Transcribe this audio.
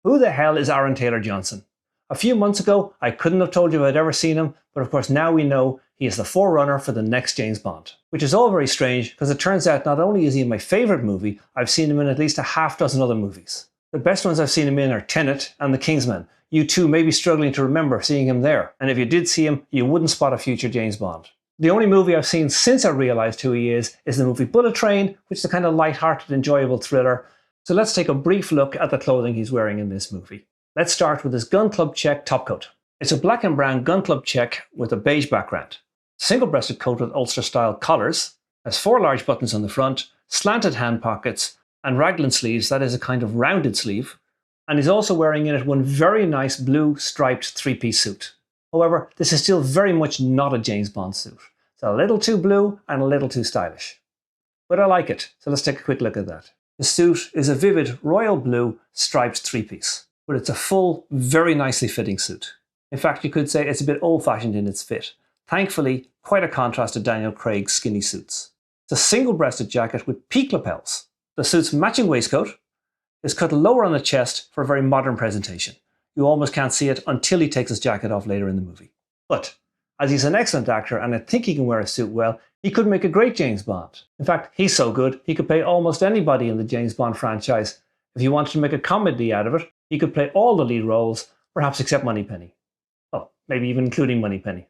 Who the hell is Aaron Taylor-Johnson? A few months ago, I couldn't have told you if I'd ever seen him, but of course now we know he is the forerunner for the next James Bond. Which is all very strange, because it turns out not only is he in my favourite movie, I've seen him in at least a half dozen other movies. The best ones I've seen him in are Tenet and The Kingsman. You too may be struggling to remember seeing him there, and if you did see him, you wouldn't spot a future James Bond. The only movie I've seen since I realised who he is the movie Bullet Train, which is a kind of light-hearted, enjoyable thriller. So let's take a brief look at the clothing he's wearing in this movie. Let's start with his Gun Club check topcoat. It's a black and brown Gun Club check with a beige background. Single-breasted coat with Ulster-style collars, has 4 large buttons on the front, slanted hand pockets, and raglan sleeves, that is a kind of rounded sleeve. And he's also wearing in it one very nice blue striped 3-piece suit. However, this is still very much not a James Bond suit. It's a little too blue and a little too stylish. But I like it, so let's take a quick look at that. The suit is a vivid royal blue striped 3-piece, but it's a full, very nicely fitting suit. In fact, you could say it's a bit old-fashioned in its fit. Thankfully, quite a contrast to Daniel Craig's skinny suits. It's a single-breasted jacket with peak lapels. The suit's matching waistcoat is cut lower on the chest for a very modern presentation. You almost can't see it until he takes his jacket off later in the movie. But, as he's an excellent actor and I think he can wear a suit well, he could make a great James Bond. In fact, he's so good, he could play almost anybody in the James Bond franchise. If he wanted to make a comedy out of it, he could play all the lead roles, perhaps except Moneypenny. Well, maybe even including Moneypenny.